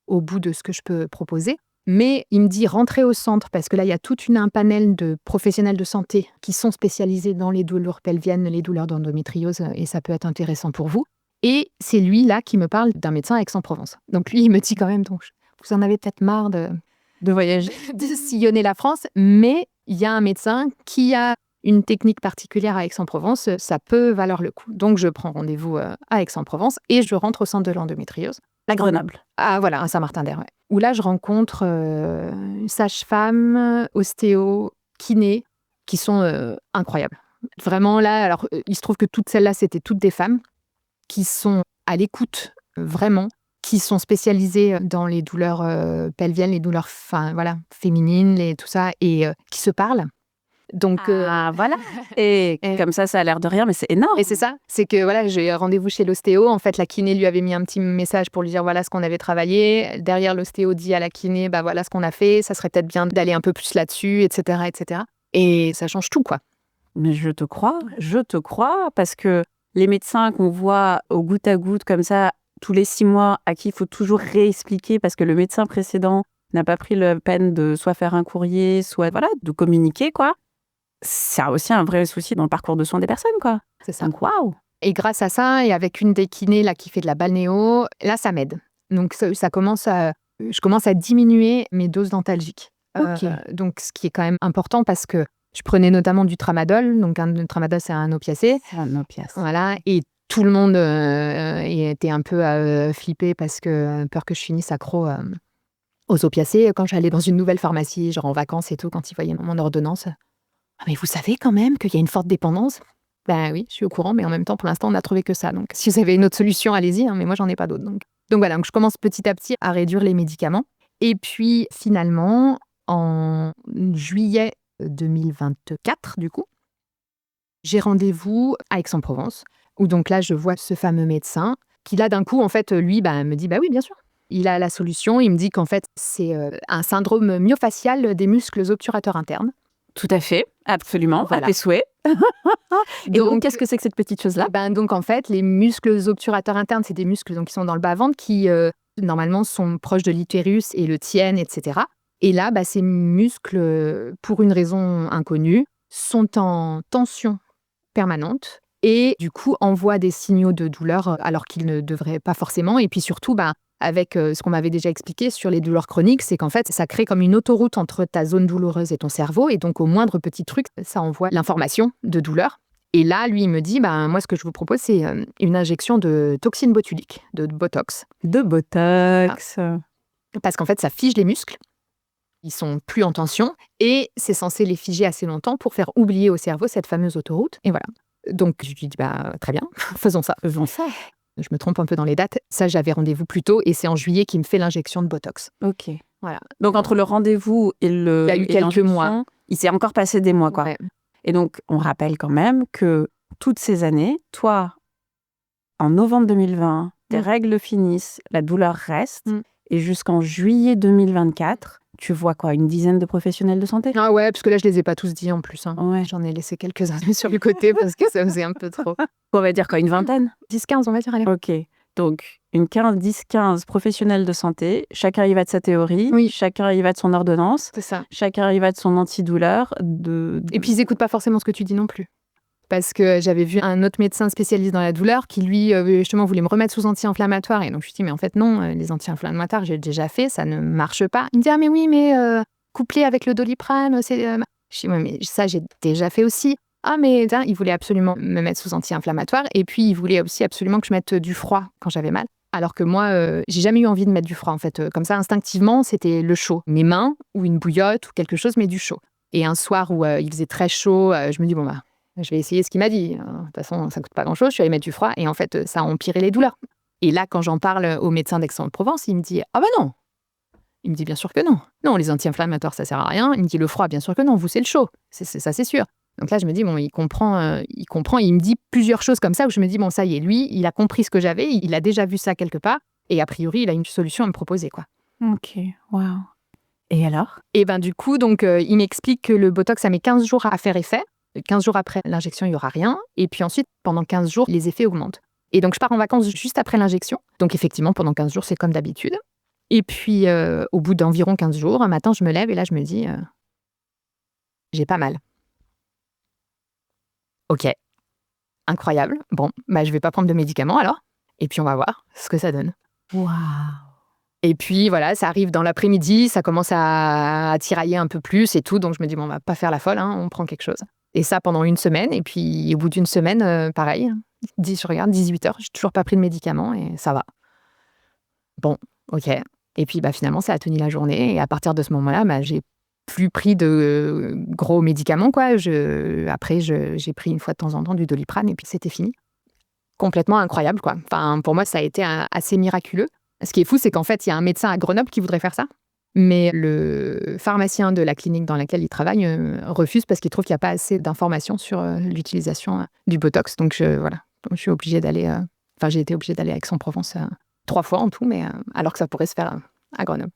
Speaker 2: au bout de ce que je peux proposer. Mais il me dit, rentrez au centre, parce que là, il y a tout un panel de professionnels de santé qui sont spécialisés dans les douleurs pelviennes, les douleurs d'endométriose, et ça peut être intéressant pour vous. Et c'est lui, là, qui me parle d'un médecin à Aix-en-Provence. Donc lui, il me dit quand même, donc, vous en avez peut-être marre de voyager, de sillonner la France, mais il y a un médecin qui a une technique particulière à Aix-en-Provence, ça peut valoir le coup. Donc je prends rendez-vous à Aix-en-Provence et je rentre au centre de l'endométriose.
Speaker 1: À Grenoble.
Speaker 2: Ah voilà, à Saint-Martin-d'Hères, ouais. Où là, je rencontre une sage-femme, ostéo, kiné, qui sont incroyables. Vraiment là, alors il se trouve que toutes celles-là, c'était toutes des femmes qui sont à l'écoute, vraiment, qui sont spécialisées dans les douleurs pelviennes, les douleurs féminines, tout ça, et qui se parlent. Donc
Speaker 1: voilà. Et comme ça a l'air de rien, mais c'est énorme.
Speaker 2: Et c'est ça, c'est que voilà, j'ai rendez-vous chez l'ostéo. En fait, la kiné lui avait mis un petit message pour lui dire voilà ce qu'on avait travaillé. Derrière, l'ostéo dit à la kiné voilà ce qu'on a fait. Ça serait peut-être bien d'aller un peu plus là-dessus, etc., etc. Et ça change tout, quoi.
Speaker 1: Mais je te crois, parce que les médecins qu'on voit au goutte à goutte comme ça, tous les 6 mois, à qui il faut toujours réexpliquer parce que le médecin précédent n'a pas pris la peine de soit faire un courrier, soit de communiquer, quoi. C'est aussi un vrai souci dans le parcours de soins des personnes, quoi.
Speaker 2: C'est ça.
Speaker 1: Donc, waouh!
Speaker 2: Et grâce à ça, et avec une des kinés là, qui fait de la balnéo, là, ça m'aide. Donc, je commence à diminuer mes doses d'antalgiques.
Speaker 1: Okay.
Speaker 2: Donc, ce qui est quand même important parce que je prenais notamment du tramadol. Donc, un tramadol, c'est un opiacé.
Speaker 1: C'est un opiacé.
Speaker 2: Voilà. Et tout le monde était un peu flippé parce que peur que je finisse accro aux opiacés. Quand j'allais dans une nouvelle pharmacie, genre en vacances et tout, quand ils voyaient mon ordonnance. Ah, mais vous savez quand même qu'il y a une forte dépendance? Ben oui, je suis au courant, mais en même temps, pour l'instant, on n'a trouvé que ça. Donc, si vous avez une autre solution, allez-y, mais moi, j'en ai pas d'autre. Donc voilà, donc je commence petit à petit à réduire les médicaments. Et puis, finalement, en juillet 2024, du coup, j'ai rendez-vous à Aix-en-Provence, où donc là, je vois ce fameux médecin qui, là, d'un coup, en fait, lui, me dit, oui, bien sûr. Il a la solution. Il me dit qu'en fait, c'est un syndrome myofascial des muscles obturateurs internes.
Speaker 1: Tout à fait, absolument,
Speaker 2: Voilà.
Speaker 1: à tes souhaits. Et donc, qu'est-ce que c'est que cette petite chose-là?
Speaker 2: Donc, en fait, les muscles obturateurs internes, c'est des muscles donc, qui sont dans le bas-ventre qui, normalement, sont proches de l'utérus et le tiennent, etc. Et là, ces muscles, pour une raison inconnue, sont en tension permanente et du coup envoient des signaux de douleur alors qu'ils ne devraient pas forcément. Et puis surtout, avec ce qu'on m'avait déjà expliqué sur les douleurs chroniques, c'est qu'en fait, ça crée comme une autoroute entre ta zone douloureuse et ton cerveau. Et donc, au moindre petit truc, ça envoie l'information de douleur. Et là, lui, il me dit, moi, ce que je vous propose, c'est une injection de toxine botulique, de Botox.
Speaker 1: De Botox.
Speaker 2: Parce qu'en fait, ça fige les muscles. Ils sont plus en tension et c'est censé les figer assez longtemps pour faire oublier au cerveau cette fameuse autoroute. Et voilà. Donc, je lui dis, très bien, faisons ça.
Speaker 1: Faisons ça.
Speaker 2: Je me trompe un peu dans les dates. Ça, j'avais rendez-vous plus tôt et c'est en juillet qu'il me fait l'injection de Botox.
Speaker 1: Ok.
Speaker 2: Voilà.
Speaker 1: Donc, entre le rendez-vous et le.
Speaker 2: Il y a eu quelques mois.
Speaker 1: Il s'est encore passé des mois, quoi.
Speaker 2: Ouais.
Speaker 1: Et donc, on rappelle quand même que toutes ces années, toi, en novembre 2020, tes règles finissent, la douleur reste, et jusqu'en juillet 2024, tu vois quoi, une dizaine de professionnels de santé?
Speaker 2: Ah ouais, parce que là, je les ai pas tous dit en plus.
Speaker 1: Ouais.
Speaker 2: J'en ai laissé quelques-uns sur le côté parce que ça faisait un peu trop.
Speaker 1: On va dire quoi, une vingtaine?
Speaker 2: 10-15, on va dire, allez.
Speaker 1: Ok. Donc, 10-15 professionnels de santé, chacun y va de sa théorie,
Speaker 2: Oui.
Speaker 1: chacun y va de son ordonnance,
Speaker 2: C'est ça.
Speaker 1: chacun y va de son antidouleur.
Speaker 2: Et puis, ils n'écoutent pas forcément ce que tu dis non plus. Parce que j'avais vu un autre médecin spécialiste dans la douleur qui, lui, justement, voulait me remettre sous anti-inflammatoire. Et donc, je lui dis, mais en fait, non, les anti-inflammatoires, j'ai déjà fait, ça ne marche pas. Il me dit, ah, mais oui, mais couplé avec le Doliprane, c'est... Je dis, ouais, mais ça, j'ai déjà fait aussi. Ah, mais il voulait absolument me mettre sous anti-inflammatoire. Et puis, il voulait aussi absolument que je mette du froid quand j'avais mal. Alors que moi, j'ai jamais eu envie de mettre du froid, en fait. Comme ça, instinctivement, c'était le chaud. Mes mains, ou une bouillotte, ou quelque chose, mais du chaud. Et un soir où il faisait très chaud, je me dis, je vais essayer ce qu'il m'a dit. De toute façon, ça ne coûte pas grand-chose. Je suis allée mettre du froid et en fait, ça a empiré les douleurs. Et là, quand j'en parle au médecin d'Aix-en-Provence, il me dit « Ah non !» Il me dit « Bien sûr que non. Non, les anti-inflammatoires, ça ne sert à rien. » Il me dit « Le froid, bien sûr que non. Vous, c'est le chaud. Ça, c'est sûr. » Donc là, je me dis « Bon, il comprend. Il me dit plusieurs choses comme ça où je me dis « Bon, ça y est, lui, il a compris ce que j'avais. Il a déjà vu ça quelque part. Et a priori, il a une solution à me proposer. » quoi.
Speaker 1: Ok, waouh. Et alors?
Speaker 2: Et du coup, donc, il m'explique que le Botox, ça met 15 jours à faire effet. 15 jours après l'injection, il n'y aura rien. Et puis ensuite, pendant 15 jours, les effets augmentent. Et donc, je pars en vacances juste après l'injection. Donc, effectivement, pendant 15 jours, c'est comme d'habitude. Et puis, au bout d'environ 15 jours, un matin, je me lève et là, je me dis, j'ai pas mal. Ok, incroyable. Bon, je vais pas prendre de médicaments alors. Et puis, on va voir ce que ça donne.
Speaker 1: Waouh.
Speaker 2: Et puis, voilà, ça arrive dans l'après-midi, ça commence à tirailler un peu plus et tout. Donc, je me dis, on va pas faire la folle, on prend quelque chose. Et ça pendant une semaine. Et puis, au bout d'une semaine, pareil, je regarde, 18 heures, j'ai toujours pas pris de médicaments et ça va. Bon, ok. Et puis, finalement, ça a tenu la journée. Et à partir de ce moment-là, j'ai plus pris de gros médicaments, quoi. Après, j'ai pris une fois de temps en temps du Doliprane et puis c'était fini. Complètement incroyable, quoi. Enfin, pour moi, ça a été assez miraculeux. Ce qui est fou, c'est qu'en fait, il y a un médecin à Grenoble qui voudrait faire ça. Mais le pharmacien de la clinique dans laquelle il travaille refuse parce qu'il trouve qu'il n'y a pas assez d'informations sur l'utilisation du Botox. Donc, voilà. Donc, je suis obligée d'aller... j'ai été obligée d'aller à Aix-en-Provence 3 fois en tout, mais alors que ça pourrait se faire à Grenoble.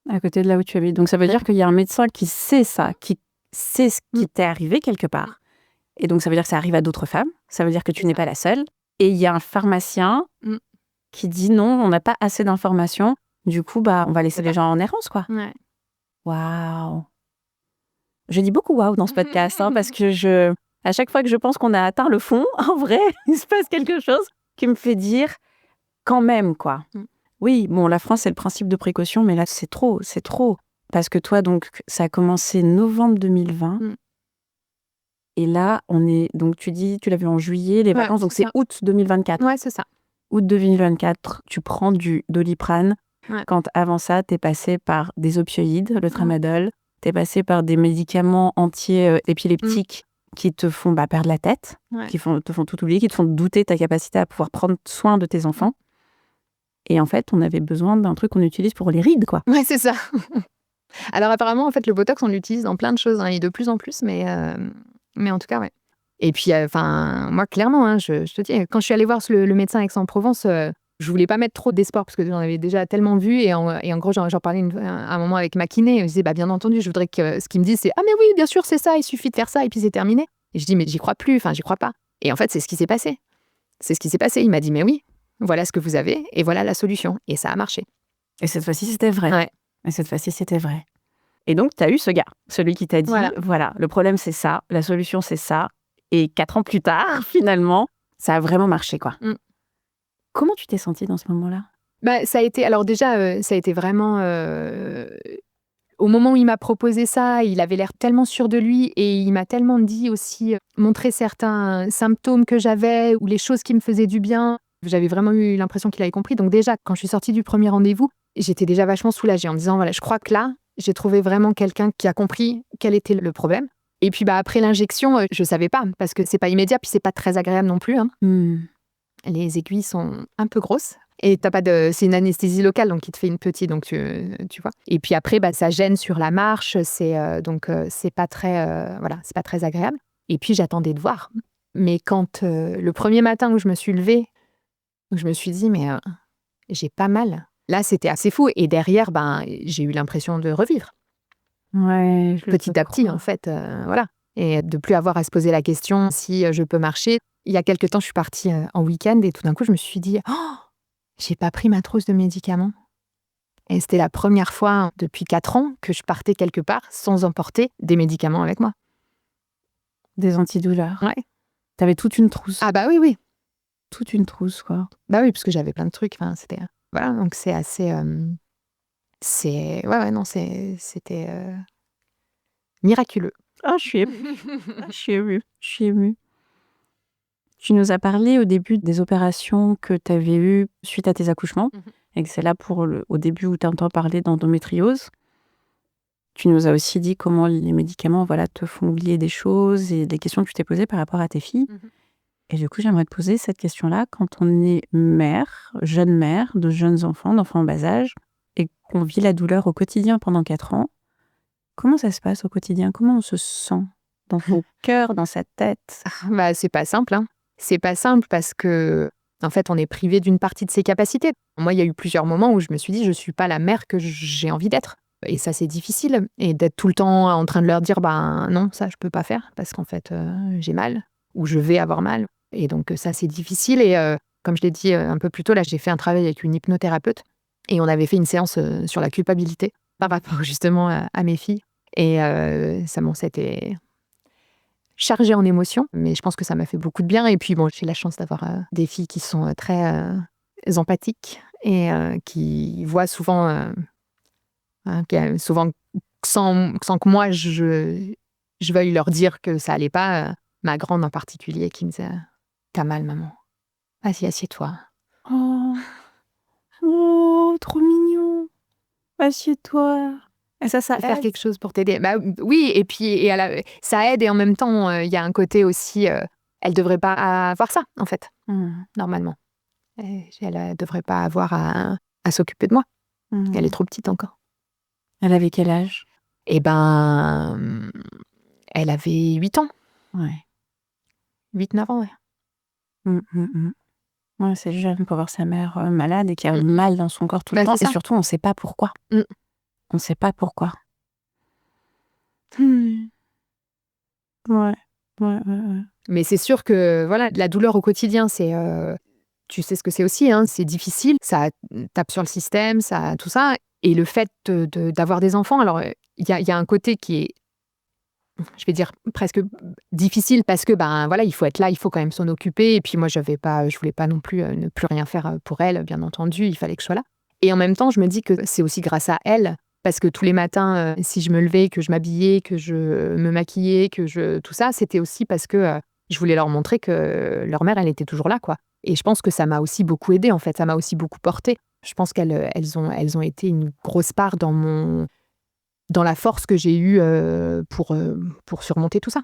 Speaker 1: À côté de là où tu habites. Donc, ça veut dire qu'il y a un médecin qui sait ça, qui sait ce qui t'est arrivé quelque part. Et donc, ça veut dire que ça arrive à d'autres femmes. Ça veut dire que tu n'es pas la seule. Et il y a un pharmacien qui dit non, on n'a pas assez d'informations. Du coup, on va laisser les gens en errance, quoi.
Speaker 2: Ouais.
Speaker 1: Waouh. Je dis beaucoup waouh dans ce podcast, parce que à chaque fois que je pense qu'on a atteint le fond, en vrai, il se passe quelque chose qui me fait dire quand même, quoi. Oui, bon, la France, c'est le principe de précaution, mais là, c'est trop. Parce que toi, donc, ça a commencé novembre 2020. Et là, on est... Donc, tu dis, tu l'as vu en juillet, les vacances, donc c'est août 2024.
Speaker 2: Ouais, c'est ça.
Speaker 1: Août 2024, tu prends du Doliprane.
Speaker 2: Ouais.
Speaker 1: Quand avant ça, t'es passé par des opioïdes, le tramadol. T'es passé par des médicaments anti-épileptiques qui te font perdre la tête, qui te font tout oublier, qui te font douter de ta capacité à pouvoir prendre soin de tes enfants. Et en fait, on avait besoin d'un truc qu'on utilise pour les rides, quoi.
Speaker 2: Ouais, c'est ça. Alors apparemment, en fait, le Botox, on l'utilise dans plein de choses, et de plus en plus, mais en tout cas, ouais. Et puis, moi, clairement, je te dis, quand je suis allée voir le médecin Aix-en-Provence, Je voulais pas mettre trop d'espoir parce que j'en avais déjà tellement vu et en gros, j'en parlais à un moment avec ma kiné. Je disais, bien entendu, je voudrais que ce qu'ils me disent, c'est « Ah mais oui, bien sûr, c'est ça, il suffit de faire ça et puis c'est terminé ». Et je dis « Mais j'y crois plus, j'y crois pas ». Et en fait, c'est ce qui s'est passé. C'est ce qui s'est passé. Il m'a dit « Mais oui, voilà ce que vous avez et voilà la solution ». Et ça a marché.
Speaker 1: Et cette fois-ci, c'était vrai.
Speaker 2: Ouais.
Speaker 1: Et cette fois-ci, c'était vrai. Et donc, tu as eu ce gars, celui qui t'a dit, voilà, le problème, c'est ça, la solution, c'est ça. Et 4 ans plus tard, finalement, ça a vraiment marché, quoi. Comment tu t'es sentie dans ce moment-là ?
Speaker 2: Ça a été, alors déjà, ça a été vraiment... au moment où il m'a proposé ça, il avait l'air tellement sûr de lui et il m'a tellement dit aussi, montrer certains symptômes que j'avais ou les choses qui me faisaient du bien. J'avais vraiment eu l'impression qu'il avait compris. Donc déjà, quand je suis sortie du premier rendez-vous, j'étais déjà vachement soulagée en me disant, voilà, je crois que là, j'ai trouvé vraiment quelqu'un qui a compris quel était le problème. Et puis après l'injection, je savais pas, parce que c'est pas immédiat, puis c'est pas très agréable non plus. Les aiguilles sont un peu grosses. Et t'as pas c'est une anesthésie locale, donc il te fait une petite, donc tu vois. Et puis après, ça gêne sur la marche, c'est pas très, c'est pas très agréable. Et puis j'attendais de voir. Mais quand le premier matin où je me suis levée, je me suis dit, mais j'ai pas mal. Là, c'était assez fou. Et derrière, j'ai eu l'impression de revivre.
Speaker 1: Ouais,
Speaker 2: Petit à petit, en fait, voilà. Et de plus avoir à se poser la question si je peux marcher. Il y a quelque temps, je suis partie en week-end et tout d'un coup, je me suis dit, oh, j'ai pas pris ma trousse de médicaments. Et c'était la première fois depuis 4 ans que je partais quelque part sans emporter des médicaments avec moi.
Speaker 1: Des antidouleurs.
Speaker 2: Ouais.
Speaker 1: T'avais toute une trousse.
Speaker 2: Ah oui.
Speaker 1: Toute une trousse, quoi.
Speaker 2: Oui, parce que j'avais plein de trucs. Enfin, c'était... Voilà, donc c'est assez... C'était miraculeux.
Speaker 1: Ah, je suis émue. Je suis émue. Tu nous as parlé au début des opérations que tu avais eues suite à tes accouchements, et que c'est là au début où tu entends parler d'endométriose. Tu nous as aussi dit comment les médicaments te font oublier des choses et des questions que tu t'es posées par rapport à tes filles. Et du coup, j'aimerais te poser cette question-là. Quand on est mère de jeunes enfants, d'enfants en bas âge, et qu'on vit la douleur au quotidien pendant 4 ans, comment ça se passe au quotidien ? Comment on se sent dans son cœur, dans sa tête ?
Speaker 2: C'est pas simple, hein. C'est pas simple parce que, en fait, on est privé d'une partie de ses capacités. Moi, il y a eu plusieurs moments où je me suis dit, je suis pas la mère que j'ai envie d'être. Et ça, c'est difficile. Et d'être tout le temps en train de leur dire, non, ça, je peux pas faire parce qu'en fait, j'ai mal ou je vais avoir mal. Et donc, ça, c'est difficile. Et comme je l'ai dit un peu plus tôt, là, j'ai fait un travail avec une hypnothérapeute et on avait fait une séance sur la culpabilité par rapport justement à mes filles. Et c'était chargée en émotions, mais je pense que ça m'a fait beaucoup de bien. Et puis, j'ai la chance d'avoir des filles qui sont très empathiques et qui voient souvent, souvent sans que moi, je veuille leur dire que ça allait pas. Ma grande en particulier qui me disait « T'as mal, maman. Vas-y, assieds-toi. »
Speaker 1: Oh, trop mignon. Assieds-toi. Et ça
Speaker 2: faire quelque chose pour t'aider. Oui, et puis ça aide et en même temps, il y a un côté aussi, elle devrait pas avoir ça, en fait, normalement. Elle devrait pas avoir à s'occuper de moi. Elle est trop petite encore.
Speaker 1: Elle avait quel âge ?
Speaker 2: Elle avait 8 ans.
Speaker 1: Ouais.
Speaker 2: 8-9 ans, ouais.
Speaker 1: Ouais, c'est jeune pour voir sa mère malade et qui a mal dans son corps tout le temps. Et surtout, on ne sait pas pourquoi. On ne sait pas pourquoi. Ouais.
Speaker 2: Mais c'est sûr que la douleur au quotidien, c'est tu sais ce que c'est aussi, hein, c'est difficile, ça tape sur le système, ça tout ça. Et le fait d'avoir des enfants, alors il y a un côté qui est, je vais dire presque difficile parce que il faut être là, il faut quand même s'en occuper. Et puis moi, je voulais pas non plus ne plus rien faire pour elle, bien entendu, il fallait que je sois là. Et en même temps, je me dis que c'est aussi grâce à elle. Parce que tous les matins, si je me levais, que je m'habillais, que je me maquillais, tout ça, c'était aussi parce que je voulais leur montrer que leur mère, elle était toujours là, quoi. Et je pense que ça m'a aussi beaucoup aidée, en fait. Ça m'a aussi beaucoup portée. Je pense qu'elles ont été une grosse part dans la force que j'ai eue pour surmonter tout ça.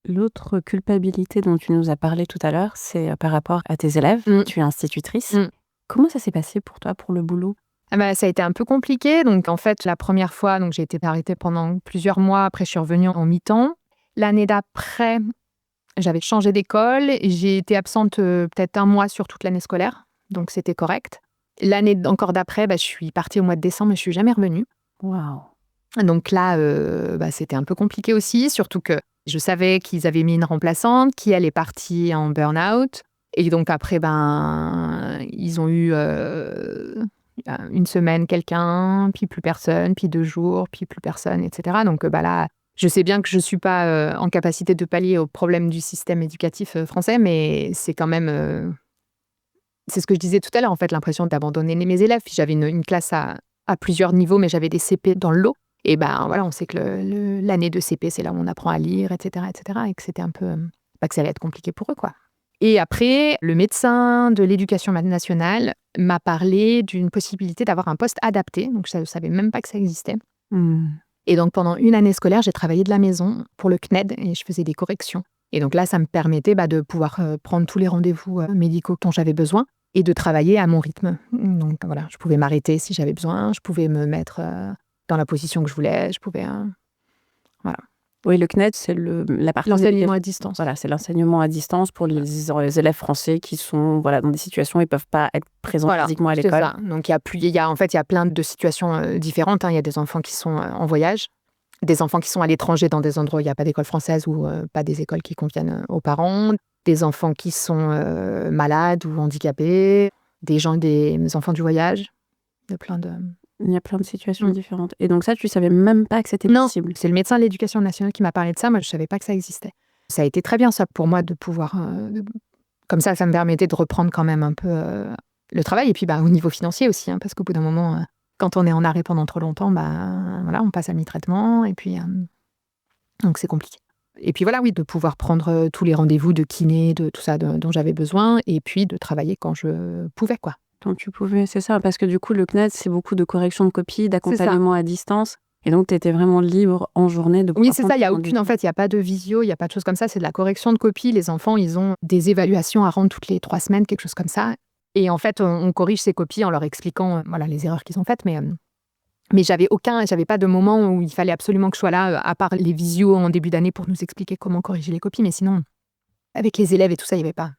Speaker 1: L'autre culpabilité dont tu nous as parlé tout à l'heure, c'est par rapport à tes élèves. Tu es institutrice. Comment ça s'est passé pour toi, pour le boulot ?
Speaker 2: Ça a été un peu compliqué. Donc, en fait, la première fois, j'ai été arrêtée pendant plusieurs mois. Après, je suis revenue en mi-temps. L'année d'après, J'avais changé d'école et j'ai été absente peut-être 1 mois sur toute l'année scolaire, donc c'était correct. L'année encore d'après, je suis partie au mois de décembre, mais je suis jamais revenue.
Speaker 1: Waouh.
Speaker 2: Donc là, c'était un peu compliqué aussi, surtout que je savais qu'ils avaient mis une remplaçante, qui elle est partie en burn-out. Et donc après, ils ont eu 1 semaine quelqu'un, puis plus personne, puis 2 jours, puis plus personne, etc. Donc là, je sais bien que je ne suis pas en capacité de pallier aux problèmes du système éducatif français, mais c'est quand même... c'est ce que je disais tout à l'heure, en fait, l'impression d'abandonner mes élèves. Puis j'avais une classe à plusieurs niveaux, mais j'avais des CP dans le lot. Et voilà, on sait que l'année de CP, c'est là où on apprend à lire, etc., etc. Et que c'était un peu... que ça allait être compliqué pour eux, quoi. Et après, le médecin de l'éducation nationale m'a parlé d'une possibilité d'avoir un poste adapté. Donc, je ne savais même pas que ça existait. Et donc, pendant 1 année scolaire, j'ai travaillé de la maison pour le CNED et je faisais des corrections. Et donc là, ça me permettait de pouvoir prendre tous les rendez-vous médicaux dont j'avais besoin et de travailler à mon rythme. Donc voilà, je pouvais m'arrêter si j'avais besoin, je pouvais me mettre dans la position que je voulais, je pouvais... voilà.
Speaker 1: Oui, le CNED, c'est la partie...
Speaker 2: L'enseignement à distance.
Speaker 1: Voilà, c'est l'enseignement à distance pour les élèves français qui sont dans des situations où ils ne peuvent pas être présents physiquement à l'école.
Speaker 2: C'est ça. Donc il y a plein de situations différentes. Il y a des enfants qui sont en voyage, des enfants qui sont à l'étranger dans des endroits où il n'y a pas d'école française ou pas des écoles qui conviennent aux parents, des enfants qui sont malades ou handicapés, des enfants du voyage. Il
Speaker 1: y a plein de situations différentes. Et donc ça, tu ne savais même pas que c'était possible?
Speaker 2: Non, c'est le médecin de l'éducation nationale qui m'a parlé de ça. Moi, je ne savais pas que ça existait. Ça a été très bien, ça, pour moi, de pouvoir... comme ça me permettait de reprendre quand même un peu le travail. Et puis, au niveau financier aussi, parce qu'au bout d'un moment, quand on est en arrêt pendant trop longtemps, on passe à mi-traitement. Et puis, donc, c'est compliqué. Et puis voilà, oui, de pouvoir prendre tous les rendez-vous de kiné, de tout ça dont j'avais besoin. Et puis, de travailler quand je pouvais, quoi.
Speaker 1: Donc tu pouvais, c'est ça, parce que du coup, le CNED, c'est beaucoup de correction de copies, d'accompagnement à distance. Et donc, tu étais vraiment libre en journée de...
Speaker 2: Oui, c'est ça, il n'y a pas de visio, il n'y a pas de choses comme ça, c'est de la correction de copies. Les enfants, ils ont des évaluations à rendre toutes les 3 semaines, quelque chose comme ça. Et en fait, on corrige ces copies en leur expliquant les erreurs qu'ils ont faites. Mais j'avais pas de moment où il fallait absolument que je sois là, à part les visios en début d'année pour nous expliquer comment corriger les copies. Mais sinon, avec les élèves et tout ça, il n'y avait pas...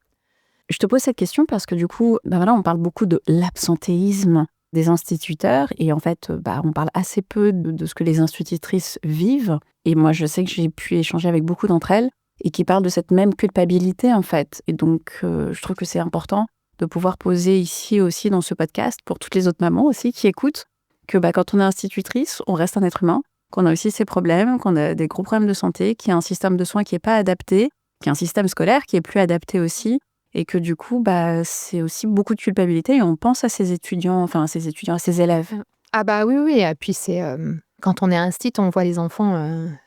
Speaker 1: Je te pose cette question parce que du coup, on parle beaucoup de l'absentéisme des instituteurs et en fait, on parle assez peu de ce que les institutrices vivent. Et moi, je sais que j'ai pu échanger avec beaucoup d'entre elles et qui parlent de cette même culpabilité en fait. Et donc, je trouve que c'est important de pouvoir poser ici aussi dans ce podcast pour toutes les autres mamans aussi qui écoutent que quand on est institutrice, on reste un être humain, qu'on a aussi ses problèmes, qu'on a des gros problèmes de santé, qu'il y a un système de soins qui n'est pas adapté, qu'il y a un système scolaire qui est plus adapté aussi. Et que du coup, c'est aussi beaucoup de culpabilité et on pense à ces étudiants, à ces élèves.
Speaker 2: Ah oui. Et puis c'est quand on est instit, on voit les enfants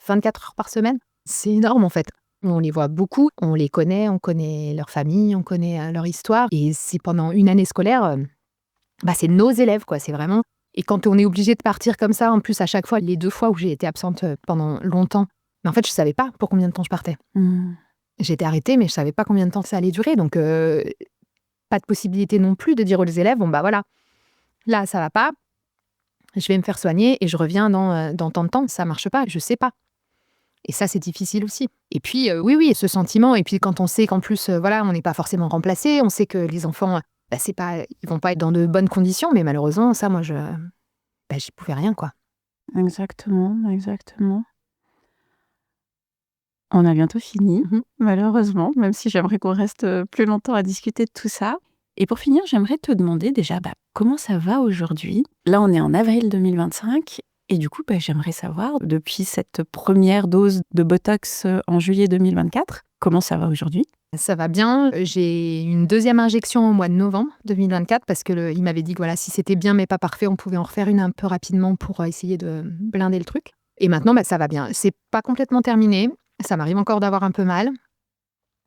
Speaker 2: 24 heures par semaine. C'est énorme en fait. On les voit beaucoup, on les connaît, on connaît leur famille, on connaît leur histoire. Et c'est pendant 1 année scolaire, c'est nos élèves, quoi. C'est vraiment... Et quand on est obligé de partir comme ça, en plus à chaque fois, les 2 fois où j'ai été absente pendant longtemps, mais en fait, je ne savais pas pour combien de temps je partais. J'étais arrêtée, mais je ne savais pas combien de temps ça allait durer. Donc, pas de possibilité non plus de dire aux élèves, voilà, là, ça ne va pas, je vais me faire soigner et je reviens dans tant de temps. Ça ne marche pas, je ne sais pas. Et ça, c'est difficile aussi. Et puis, oui, ce sentiment. Et puis, quand on sait qu'en plus, on n'est pas forcément remplacé, on sait que les enfants, ils ne vont pas être dans de bonnes conditions. Mais malheureusement, ça, moi, j'y pouvais rien, quoi.
Speaker 1: Exactement. On a bientôt fini, malheureusement, même si j'aimerais qu'on reste plus longtemps à discuter de tout ça. Et pour finir, j'aimerais te demander déjà, comment ça va aujourd'hui? Là, on est en avril 2025 et du coup, j'aimerais savoir, depuis cette première dose de Botox en juillet 2024, comment ça va aujourd'hui?
Speaker 2: Ça va bien. J'ai une 2e injection au mois de novembre 2024 parce qu'il m'avait dit que si c'était bien mais pas parfait, on pouvait en refaire une un peu rapidement pour essayer de blinder le truc. Et maintenant, ça va bien. C'est pas complètement terminé. Ça m'arrive encore d'avoir un peu mal.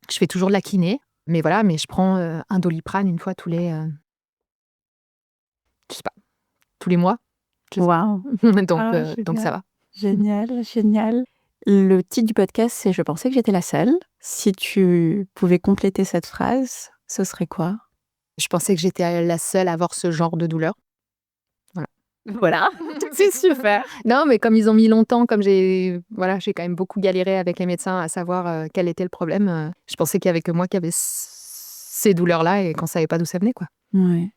Speaker 2: Je fais toujours de la kiné. Mais je prends un Doliprane une fois tous les... je sais pas, tous les mois.
Speaker 1: Waouh.
Speaker 2: Donc ça va.
Speaker 1: Génial. Le titre du podcast, c'est « Je pensais que j'étais la seule ». Si tu pouvais compléter cette phrase, ce serait quoi?
Speaker 2: Je pensais que j'étais la seule à avoir ce genre de douleur. Voilà.
Speaker 1: C'est super.
Speaker 2: Non, mais comme ils ont mis longtemps, comme j'ai quand même beaucoup galéré avec les médecins à savoir quel était le problème, je pensais qu'il y avait que moi qui avait ces douleurs-là et qu'on ne savait pas d'où ça venait, quoi.
Speaker 1: Oui,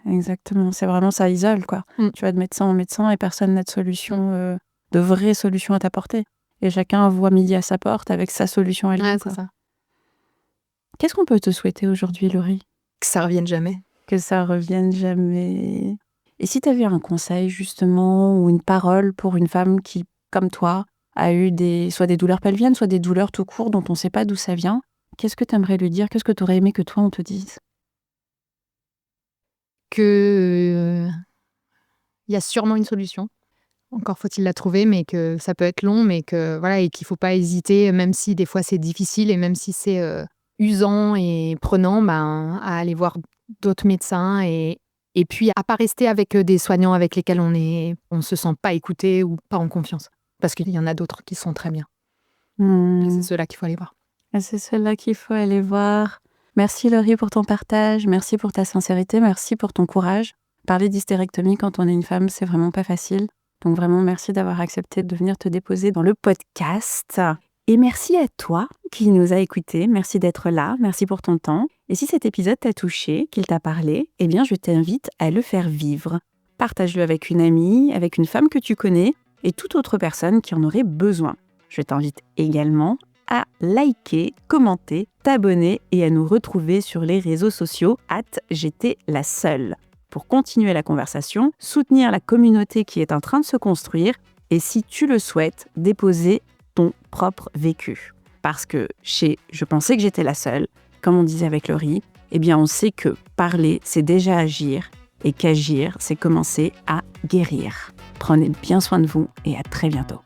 Speaker 1: exactement. C'est vraiment, ça isole, quoi. Tu vas de médecin en médecin et personne n'a de solution, de vraie solution à t'apporter. Et chacun voit midi à sa porte avec sa solution à lui.
Speaker 2: Ouais, c'est ça.
Speaker 1: Qu'est-ce qu'on peut te souhaiter aujourd'hui, Laurie ?
Speaker 2: Que ça revienne jamais.
Speaker 1: Que ça revienne jamais. Et si tu avais un conseil, justement, ou une parole pour une femme qui, comme toi, a eu soit des douleurs pelviennes, soit des douleurs tout court dont on ne sait pas d'où ça vient, qu'est-ce que tu aimerais lui dire ? Qu'est-ce que tu aurais aimé que toi, on te dise ?
Speaker 2: Que y a sûrement une solution. Encore faut-il la trouver, mais que ça peut être long, mais que et qu'il faut pas hésiter, même si des fois c'est difficile et même si c'est usant et prenant, à aller voir d'autres médecins et puis à pas rester avec des soignants avec lesquels on se sent pas écouté ou pas en confiance, parce qu'il y en a d'autres qui sont très bien. Et c'est ceux-là qu'il faut aller voir.
Speaker 1: Et c'est ceux-là qu'il faut aller voir. Merci Laurie pour ton partage, merci pour ta sincérité, merci pour ton courage. Parler d'hystérectomie quand on est une femme, c'est vraiment pas facile. Donc vraiment, merci d'avoir accepté de venir te déposer dans le podcast. Et merci à toi qui nous a écoutés. Merci d'être là. Merci pour ton temps. Et si cet épisode t'a touché, qu'il t'a parlé, eh bien, je t'invite à le faire vivre. Partage-le avec une amie, avec une femme que tu connais et toute autre personne qui en aurait besoin. Je t'invite également à liker, commenter, t'abonner et à nous retrouver sur les réseaux sociaux @j'étais-la-seule. Pour continuer la conversation, soutenir la communauté qui est en train de se construire et, si tu le souhaites, déposer ton propre vécu. Parce que Je pensais que j'étais la seule, comme on disait avec Laurie, eh bien on sait que parler, c'est déjà agir et qu'agir, c'est commencer à guérir. Prenez bien soin de vous et à très bientôt.